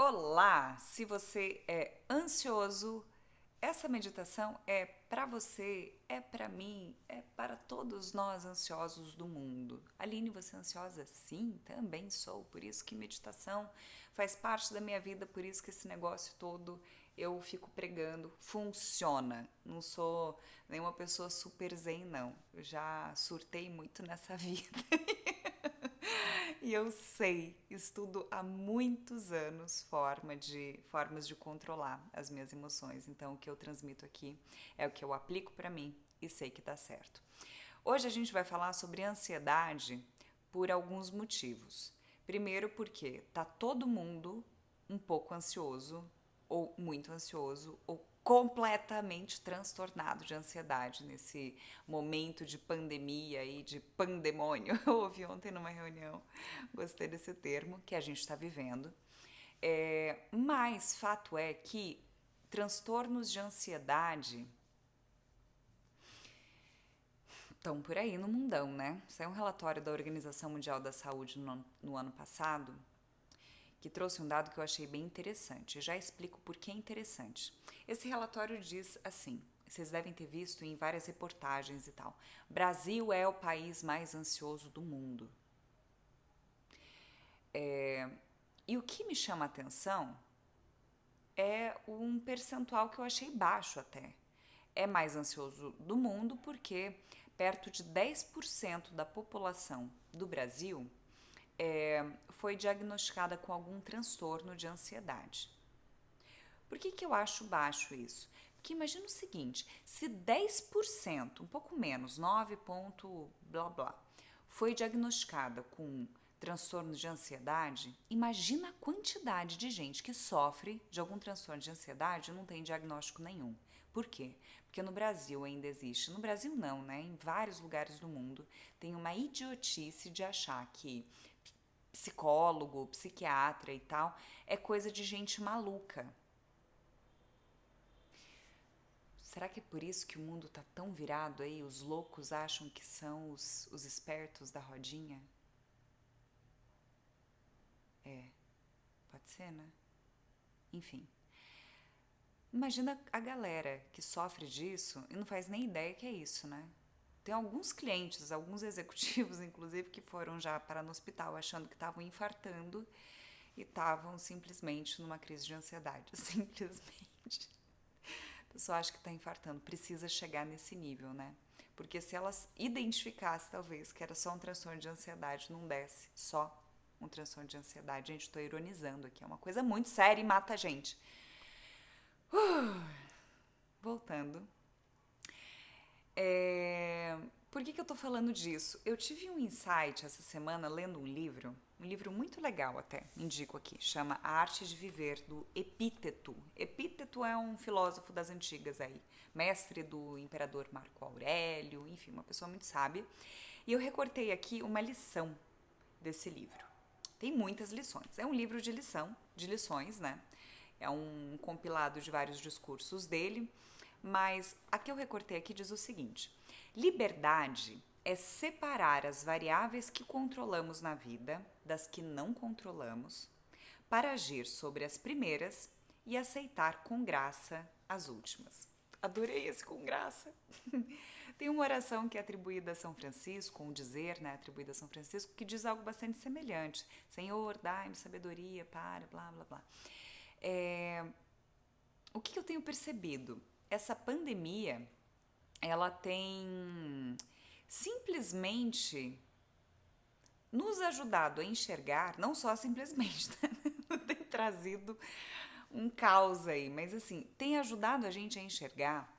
Olá! Se você é ansioso, essa meditação é para você, é para mim, é para todos nós ansiosos do mundo. Aline, você é ansiosa? Sim, também sou. Por isso que meditação faz parte da minha vida, por isso que esse negócio todo eu fico pregando. Funciona. Não sou nenhuma pessoa super zen, não. Eu já surtei muito nessa vida. E eu sei, estudo há muitos anos formas de controlar as minhas emoções. Então, o que eu transmito aqui é o que eu aplico para mim e sei que dá certo. Hoje a gente vai falar sobre ansiedade por alguns motivos. Primeiro, porque tá todo mundo um pouco ansioso, ou muito ansioso, ou completamente transtornado de ansiedade nesse momento de pandemia e de pandemônio. Eu ouvi ontem numa reunião, gostei desse termo, que a gente está vivendo. Mas fato é que transtornos de ansiedade estão por aí no mundão, né? Saiu um relatório da Organização Mundial da Saúde no ano passado que trouxe um dado que eu achei bem interessante. Já explico por que é interessante. Esse relatório diz assim: vocês devem ter visto em várias reportagens e tal. Brasil é o país mais ansioso do mundo. E o que me chama a atenção é um percentual que eu achei baixo até. É mais ansioso do mundo porque perto de 10% da população do Brasil foi diagnosticada com algum transtorno de ansiedade. Por que eu acho baixo isso? Porque imagina o seguinte, se 10%, um pouco menos, 9 ponto blá blá, foi diagnosticada com transtorno de ansiedade, imagina a quantidade de gente que sofre de algum transtorno de ansiedade e não tem diagnóstico nenhum. Por quê? Porque no Brasil ainda existe, no Brasil não, né? Em vários lugares do mundo tem uma idiotice de achar que psicólogo, psiquiatra e tal é coisa de gente maluca. Será que é por isso que o mundo tá tão virado aí? Os loucos acham que são os espertos da rodinha? É, pode ser, né? Enfim. Imagina a galera que sofre disso e não faz nem ideia que é isso, né? Tem alguns clientes, alguns executivos, inclusive, que foram já parar no hospital achando que estavam infartando e estavam simplesmente numa crise de ansiedade. Simplesmente. A pessoa acha que está infartando, precisa chegar nesse nível, né? Porque se elas identificasse, talvez, que era só um transtorno de ansiedade, não desse só um transtorno de ansiedade. Gente, estou ironizando aqui, é uma coisa muito séria e mata a gente. Voltando. Por que eu tô falando disso? Eu tive um insight essa semana lendo um livro muito legal até, indico aqui, chama A Arte de Viver, do Epíteto. Epíteto é um filósofo das antigas aí, mestre do imperador Marco Aurélio, enfim, uma pessoa muito sábia. E eu recortei aqui uma lição desse livro. Tem muitas lições. É um livro de lições, né? É um compilado de vários discursos dele, mas a que eu recortei aqui diz o seguinte: liberdade é separar as variáveis que controlamos na vida das que não controlamos, para agir sobre as primeiras e aceitar com graça as últimas. Adorei esse com graça. Tem uma oração que é atribuída a São Francisco, um dizer, né, atribuída a São Francisco, que diz algo bastante semelhante. Senhor, dai-me sabedoria para, blá, blá, blá. O que eu tenho percebido? Essa pandemia, ela tem simplesmente nos ajudado a enxergar, não só simplesmente, né? Tem trazido um caos aí, mas assim, tem ajudado a gente a enxergar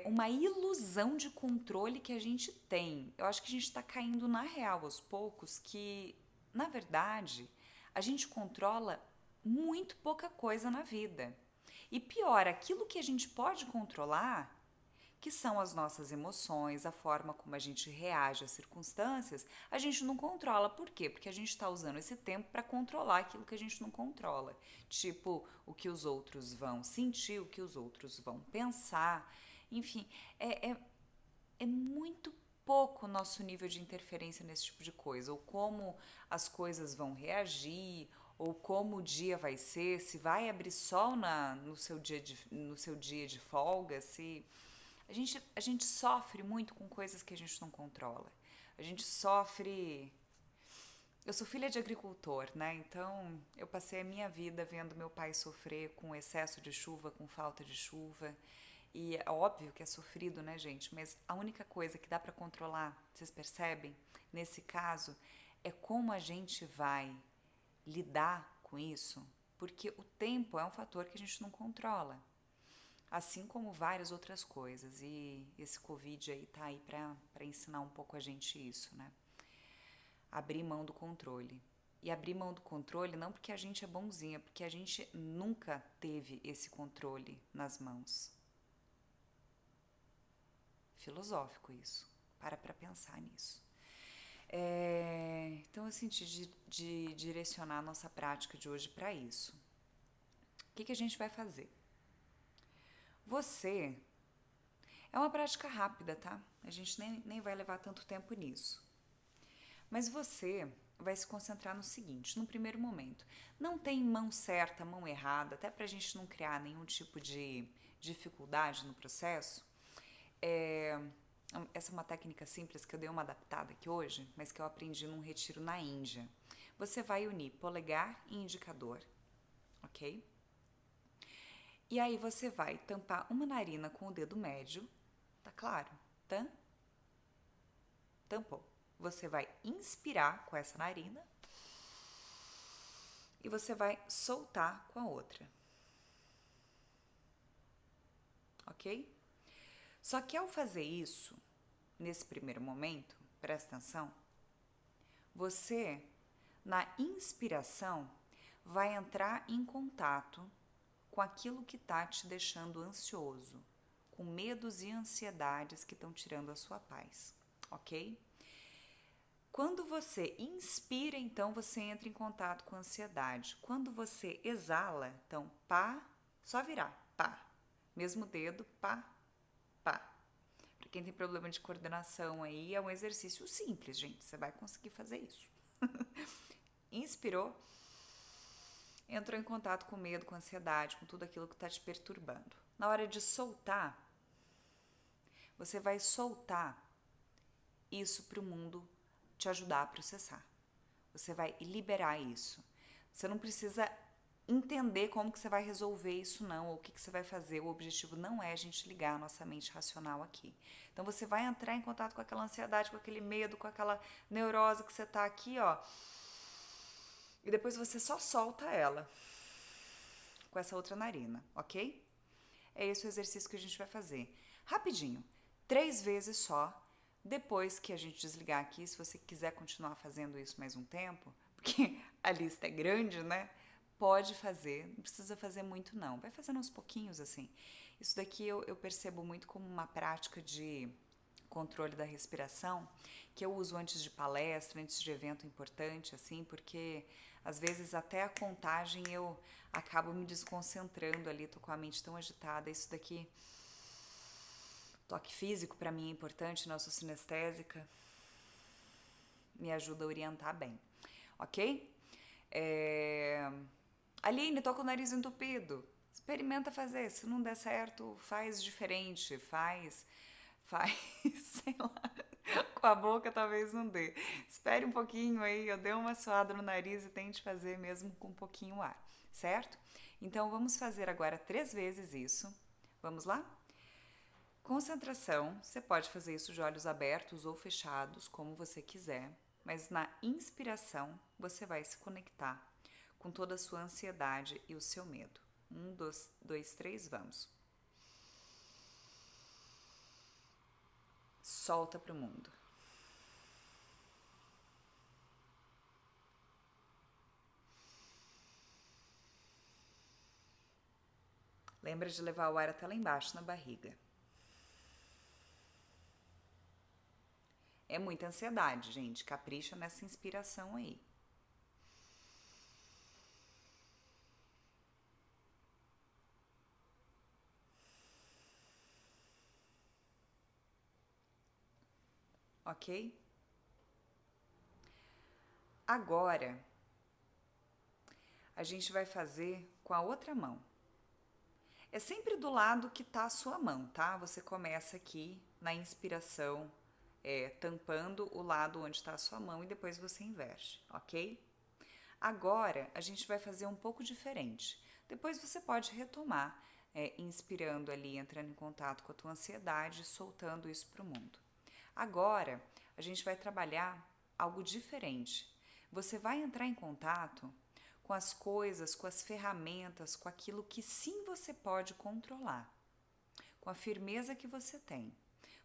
uma ilusão de controle que a gente tem. Eu acho que a gente está caindo na real aos poucos que, na verdade, a gente controla muito pouca coisa na vida. E pior, aquilo que a gente pode controlar, que são as nossas emoções, a forma como a gente reage às circunstâncias, a gente não controla. Por quê? Porque a gente está usando esse tempo para controlar aquilo que a gente não controla. Tipo, o que os outros vão sentir, o que os outros vão pensar. Enfim, é muito pouco o nosso nível de interferência nesse tipo de coisa, ou como as coisas vão reagir, ou como o dia vai ser, se vai abrir sol no seu dia de folga, se a gente sofre muito com coisas que a gente não controla. A gente sofre. Eu sou filha de agricultor, né? Então eu passei a minha vida vendo meu pai sofrer com excesso de chuva, com falta de chuva. E é óbvio que é sofrido, né, gente? Mas a única coisa que dá para controlar, vocês percebem, nesse caso, é como a gente vai lidar com isso, porque o tempo é um fator que a gente não controla, assim como várias outras coisas. E esse Covid aí tá aí para ensinar um pouco a gente isso, né? Abrir mão do controle. E abrir mão do controle não porque a gente é bonzinha, porque a gente nunca teve esse controle nas mãos. Filosófico isso. Para pensar nisso. Então eu senti de direcionar a nossa prática de hoje para isso. O que a gente vai fazer? Você é uma prática rápida, tá? A gente nem vai levar tanto tempo nisso. Mas você vai se concentrar no seguinte, no primeiro momento. Não tem mão certa, mão errada, até para a gente não criar nenhum tipo de dificuldade no processo. Essa é uma técnica simples que eu dei uma adaptada aqui hoje, mas que eu aprendi num retiro na Índia. Você vai unir polegar e indicador, ok? E aí você vai tampar uma narina com o dedo médio, tá claro? Tampou. Você vai inspirar com essa narina e você vai soltar com a outra, ok? Só que ao fazer isso, nesse primeiro momento, presta atenção, você, na inspiração, vai entrar em contato com aquilo que está te deixando ansioso, com medos e ansiedades que estão tirando a sua paz, ok? Quando você inspira, então você entra em contato com a ansiedade. Quando você exala, então pá, só virar, pá. Mesmo dedo, pá, pá. Para quem tem problema de coordenação aí, é um exercício simples, gente. Você vai conseguir fazer isso. Inspirou, entrou em contato com medo, com ansiedade, com tudo aquilo que está te perturbando. Na hora de soltar, você vai soltar isso para o mundo te ajudar a processar. Você vai liberar isso. Você não precisa entender como que você vai resolver isso não, ou o que você vai fazer. O objetivo não é a gente ligar a nossa mente racional aqui. Então você vai entrar em contato com aquela ansiedade, com aquele medo, com aquela neurose que você tá aqui, ó. E depois você só solta ela com essa outra narina, ok? É esse o exercício que a gente vai fazer. Rapidinho, 3 vezes só. Depois que a gente desligar aqui, se você quiser continuar fazendo isso mais um tempo, porque a lista é grande, né? Pode fazer, não precisa fazer muito não. Vai fazendo aos pouquinhos assim. Isso daqui eu percebo muito como uma prática de controle da respiração, que eu uso antes de palestra, antes de evento importante, assim, porque às vezes até a contagem eu acabo me desconcentrando ali, tô com a mente tão agitada. Isso daqui, toque físico para mim é importante, né? Eu sou sinestésica, me ajuda a orientar bem, ok? Aline, tô com o nariz entupido. Experimenta fazer, se não der certo, faz diferente, faz, sei lá, com a boca talvez não dê. Espere um pouquinho aí, eu dei uma suada no nariz e tente fazer mesmo com um pouquinho ar, certo? Então vamos fazer agora 3 vezes isso. Vamos lá? Concentração, você pode fazer isso de olhos abertos ou fechados, como você quiser, mas na inspiração você vai se conectar com toda a sua ansiedade e o seu medo. 1, 2, 3, vamos. Solta para o mundo. Lembra de levar o ar até lá embaixo na barriga. É muita ansiedade, gente. Capricha nessa inspiração aí. Ok? Agora, a gente vai fazer com a outra mão. É sempre do lado que está a sua mão, tá? Você começa aqui na inspiração, tampando o lado onde está a sua mão e depois você inverte, ok? Agora, a gente vai fazer um pouco diferente. Depois você pode retomar, inspirando ali, entrando em contato com a tua ansiedade, soltando isso para o mundo. Agora, a gente vai trabalhar algo diferente. Você vai entrar em contato com as coisas, com as ferramentas, com aquilo que sim você pode controlar, com a firmeza que você tem.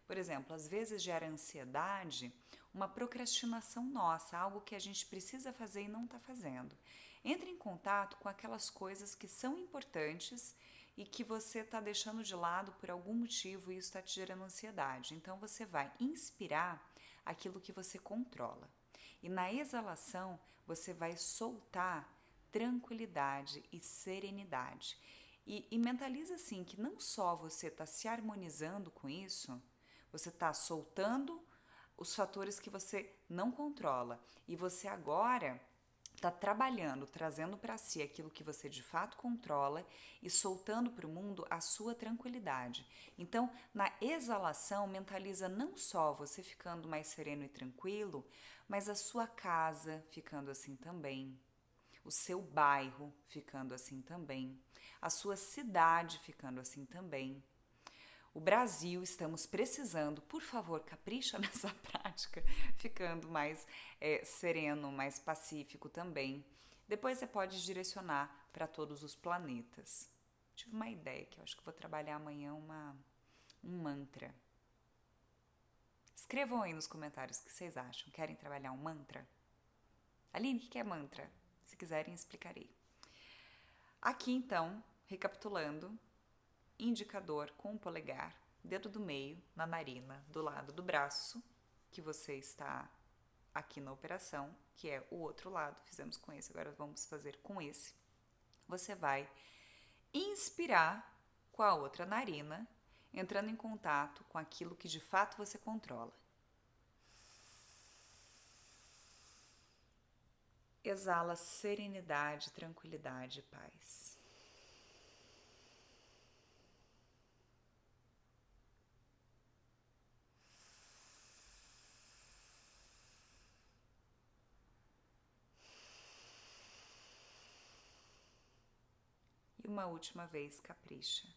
Por exemplo, às vezes gera ansiedade uma procrastinação nossa, algo que a gente precisa fazer e não está fazendo. Entre em contato com aquelas coisas que são importantes e que você está deixando de lado por algum motivo e isso está te gerando ansiedade. Então você vai inspirar aquilo que você controla. E na exalação você vai soltar tranquilidade e serenidade. E mentaliza assim que não só você está se harmonizando com isso, você está soltando os fatores que você não controla e você agora está trabalhando, trazendo para si aquilo que você de fato controla e soltando para o mundo a sua tranquilidade. Então, na exalação, mentaliza não só você ficando mais sereno e tranquilo, mas a sua casa ficando assim também, o seu bairro ficando assim também, a sua cidade ficando assim também. O Brasil, estamos precisando, por favor, capricha nessa prática, ficando mais sereno, mais pacífico também. Depois você pode direcionar para todos os planetas. Tive uma ideia que eu acho que vou trabalhar amanhã um mantra. Escrevam aí nos comentários o que vocês acham. Querem trabalhar um mantra? Aline, o que é mantra? Se quiserem, explicarei. Aqui, então, recapitulando, indicador com o polegar, dedo do meio na narina, do lado do braço, que você está aqui na operação, que é o outro lado, fizemos com esse, agora vamos fazer com esse. Você vai inspirar com a outra narina, entrando em contato com aquilo que de fato você controla. Exala serenidade, tranquilidade e paz. E uma última vez, capricha.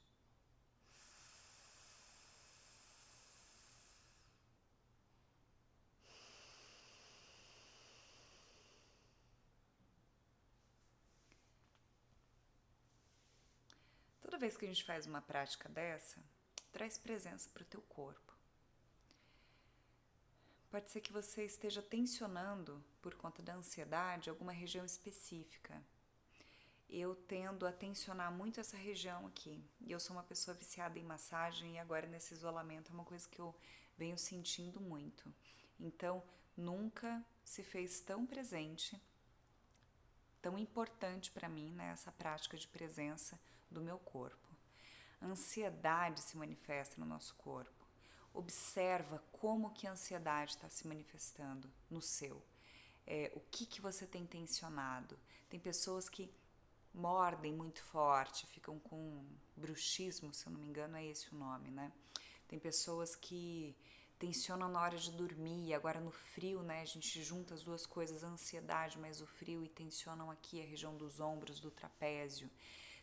Toda vez que a gente faz uma prática dessa, traz presença para o teu corpo. Pode ser que você esteja tensionando, por conta da ansiedade, alguma região específica. Eu tendo a tensionar muito essa região aqui. E eu sou uma pessoa viciada em massagem e agora nesse isolamento é uma coisa que eu venho sentindo muito. Então, nunca se fez tão presente, tão importante para mim, né, essa prática de presença do meu corpo. A ansiedade se manifesta no nosso corpo. Observa como que a ansiedade está se manifestando no seu. O que você tem tensionado. Tem pessoas que mordem muito forte, ficam com bruxismo, se eu não me engano é esse o nome, né? Tem pessoas que tensionam na hora de dormir, agora no frio, né? A gente junta as duas coisas, a ansiedade mais o frio, e tensionam aqui a região dos ombros, do trapézio.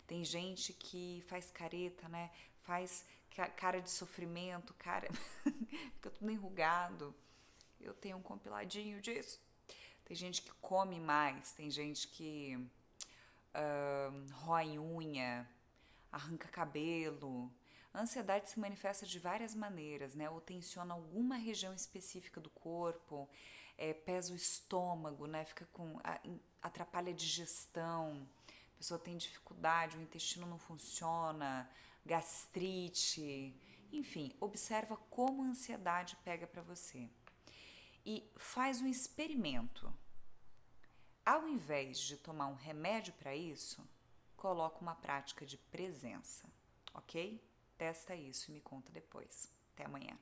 Tem gente que faz careta, né? Faz cara de sofrimento, cara, fica tudo enrugado. Eu tenho um compiladinho disso. Tem gente que come mais, tem gente que rói unha, arranca cabelo. A ansiedade se manifesta de várias maneiras, né? Ou tensiona alguma região específica do corpo, pesa o estômago, né? Atrapalha a digestão. A pessoa tem dificuldade, o intestino não funciona, gastrite, enfim, observa como a ansiedade pega para você. E faz um experimento. Ao invés de tomar um remédio para isso, coloca uma prática de presença, ok? Testa isso e me conta depois. Até amanhã.